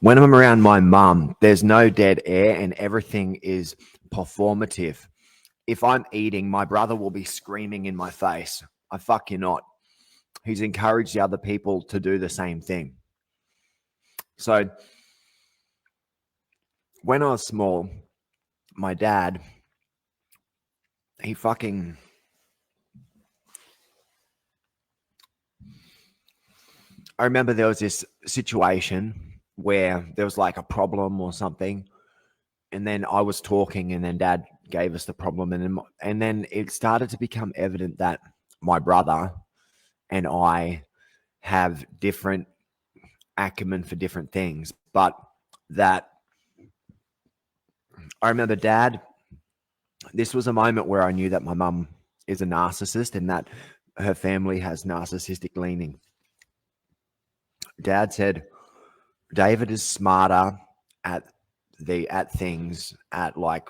When I'm around my mum, there's no dead air and everything is performative. If I'm eating, my brother will be screaming in my face, I fuck you not. He's encouraged the other people to do the same thing. So when I was small, my dad, he fucking... I remember there was this situation where there was like a problem or something, and then I was talking, and then Dad gave us the problem, and then it started to become evident that my brother and I have different acumen for different things, but that I remember Dad. This was a moment where I knew that my mum is a narcissist and that her family has narcissistic leaning. Dad said, David is smarter at things, at like,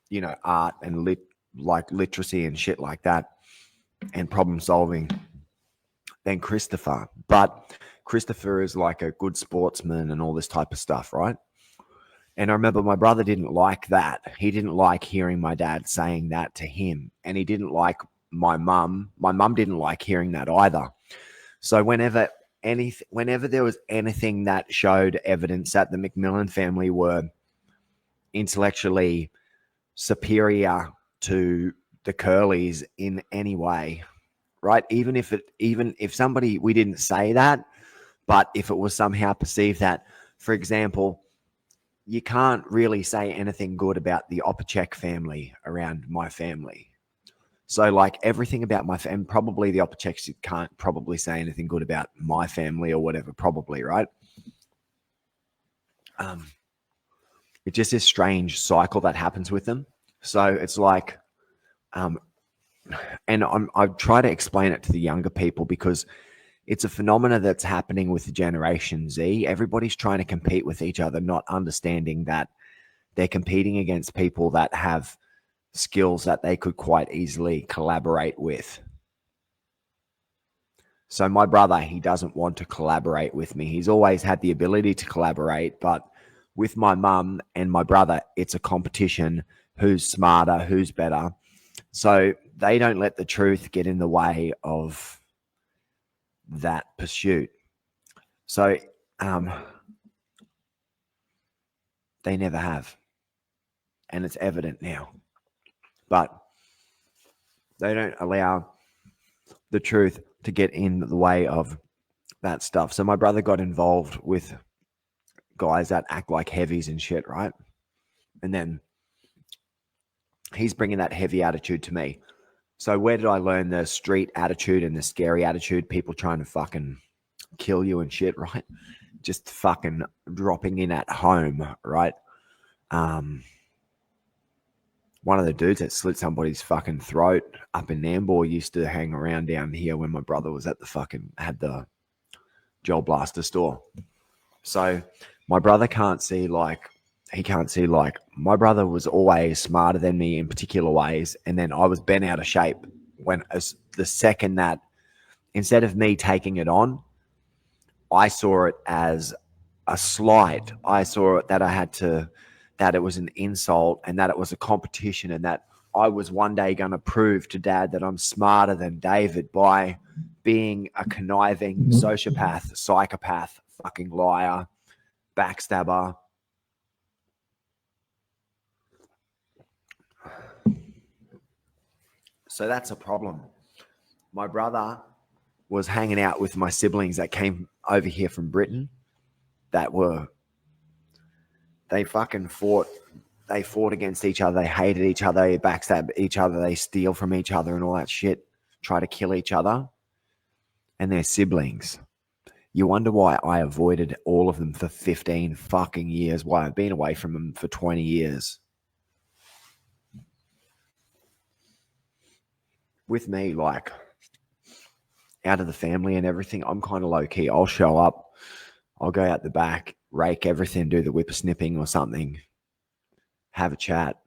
you know, art and literacy and shit like that, and problem solving than Christopher. But Christopher is like a good sportsman and all this type of stuff, right? And I remember my brother didn't like that. He didn't like hearing my dad saying that to him. And he didn't like my mum. My mum didn't like hearing that either. So whenever there was anything that showed evidence that the MacMillan family were intellectually superior to the Curleys in any way, right? Even if somebody, we didn't say that, but if it was somehow perceived that, for example, you can't really say anything good about the Opacek family around my family. So like everything about my family, probably the Opaceks can't probably say anything good about my family or whatever, probably, right? It's just this strange cycle that happens with them. So it's like, and I try to explain it to the younger people because it's a phenomena that's happening with Generation Z. Everybody's trying to compete with each other, not understanding that they're competing against people that have skills that they could quite easily collaborate with. So my brother, he doesn't want to collaborate with me. He's always had the ability to collaborate, but with my mum and my brother, it's a competition. Who's smarter, who's better. So they don't let the truth get in the way of that pursuit. So they never have. And it's evident now. But they don't allow the truth to get in the way of that stuff. So my brother got involved with guys that act like heavies and shit, right? And then he's bringing that heavy attitude to me. So where did I learn the street attitude and the scary attitude? People trying to fucking kill you and shit, right? Just fucking dropping in at home, right? One of the dudes that slit somebody's fucking throat up in Nambour used to hang around down here when my brother was at had the Joel Blaster store. So my brother can't see like, my brother was always smarter than me in particular ways. And then I was bent out of shape the second that, instead of me taking it on, I saw it as a slight. I saw it that that it was an insult and that it was a competition and that I was one day going to prove to Dad that I'm smarter than David by being a conniving sociopath, psychopath, fucking liar, backstabber. So that's a problem. My brother was hanging out with my siblings that came over here from Britain they fucking fought. They fought against each other. They hated each other. They backstab each other. They steal from each other and all that shit. Try to kill each other. And they're siblings. You wonder why I avoided all of them for 15 fucking years. Why I've been away from them for 20 years. With me, like, out of the family and everything, I'm kind of low key. I'll show up. I'll go out the back, rake everything, do the whippersnipping or something, have a chat,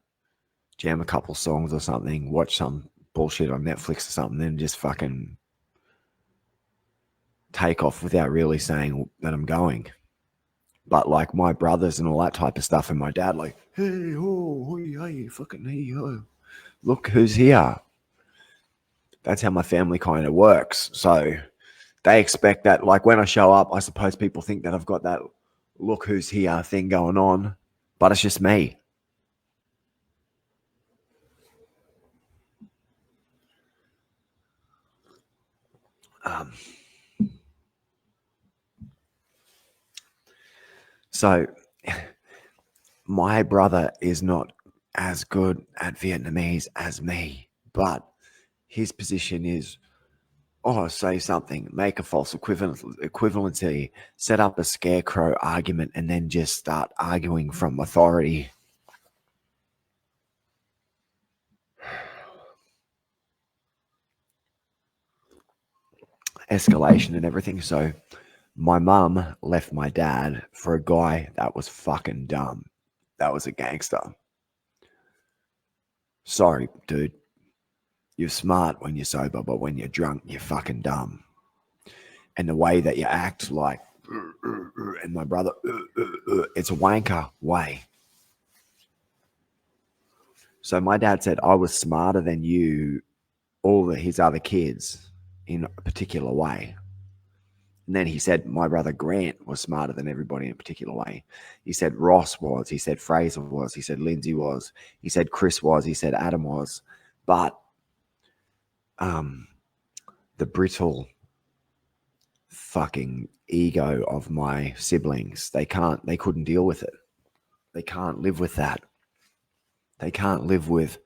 jam a couple songs or something, watch some bullshit on Netflix or something, then just fucking take off without really saying that I'm going. But like my brothers and all that type of stuff, and my dad, like, hey, oh, hey, fucking hey, oh, look who's here. That's how my family kind of works. So they expect that, like when I show up, I suppose people think that I've got that look who's here thing going on, but it's just me. So my brother is not as good at Vietnamese as me, but his position is, oh, say something, make a false equivalency, set up a scarecrow argument, and then just start arguing from authority. Escalation and everything. So my mum left my dad for a guy that was fucking dumb. That was a gangster. Sorry, dude. You're smart when you're sober, but when you're drunk, you're fucking dumb. And the way that you act, like, and my brother, it's a wanker way. So my dad said I was smarter than you, all his other kids, in a particular way. And then he said my brother Grant was smarter than everybody in a particular way. He said Ross was. He said Fraser was. He said Lindsay was. He said Chris was. He said Adam was. But the brittle fucking ego of my siblings, they couldn't deal with it. They can't live with that. They can't live with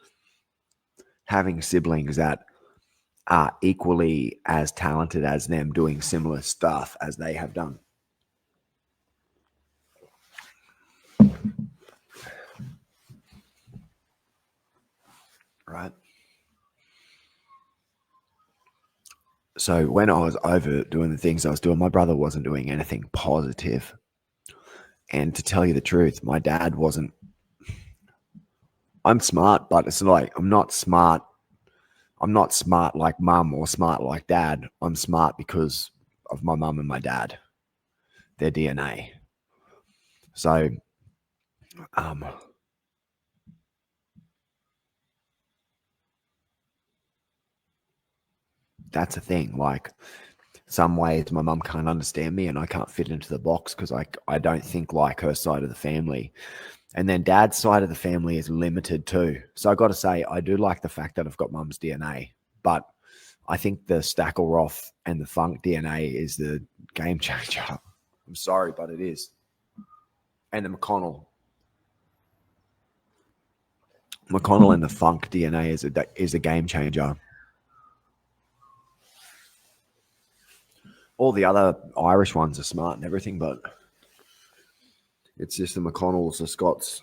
having siblings that are equally as talented as them doing similar stuff as they have done. Right? So when I was over doing the things I was doing, my brother wasn't doing anything positive. And to tell you the truth, my dad wasn't. I'm smart, but it's like I'm not smart. I'm not smart like mum or smart like dad. I'm smart because of my mum and my dad, their DNA. So, that's a thing. Like, some ways my mum can't understand me and I can't fit into the box because I don't think like her side of the family. And then dad's side of the family is limited too. So I got to say, I do like the fact that I've got mum's DNA, but I think the Stackelroth and the Funk DNA is the game changer. I'm sorry, but it is. And the McConnell and the Funk DNA is a game changer. All the other Irish ones are smart and everything, but it's just the McConnells, the Scots,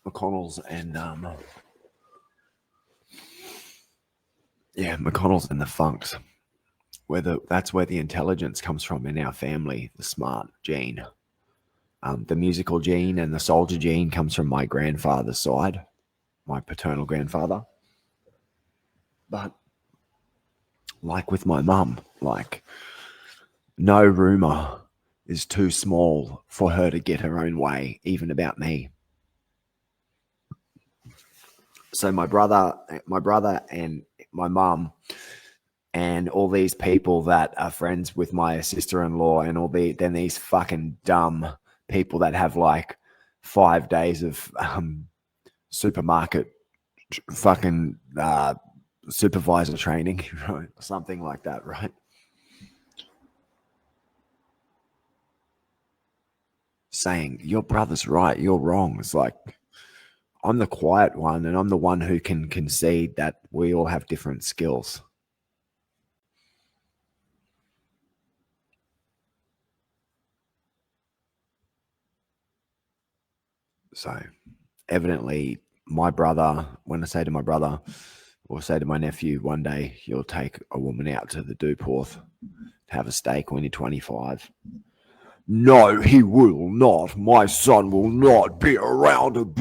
McConnells, and McConnells and the Funks. That's where the intelligence comes from in our family, the smart gene. The musical gene and the soldier gene comes from my grandfather's side, my paternal grandfather. But like with my mum, like no rumor is too small for her to get her own way, even about me. So my brother and my mum and all these people that are friends with my sister-in-law and then these fucking dumb people that have like 5 days of supermarket fucking supervisor training, right? Something like that, right? Saying your brother's right, you're wrong. It's like I'm the quiet one and I'm the one who can concede that we all have different skills. So evidently my brother, when I say to my brother or say to my nephew, one day you'll take a woman out to the Dewporth to have a steak when you're 25. No, he will not. My son will not be around.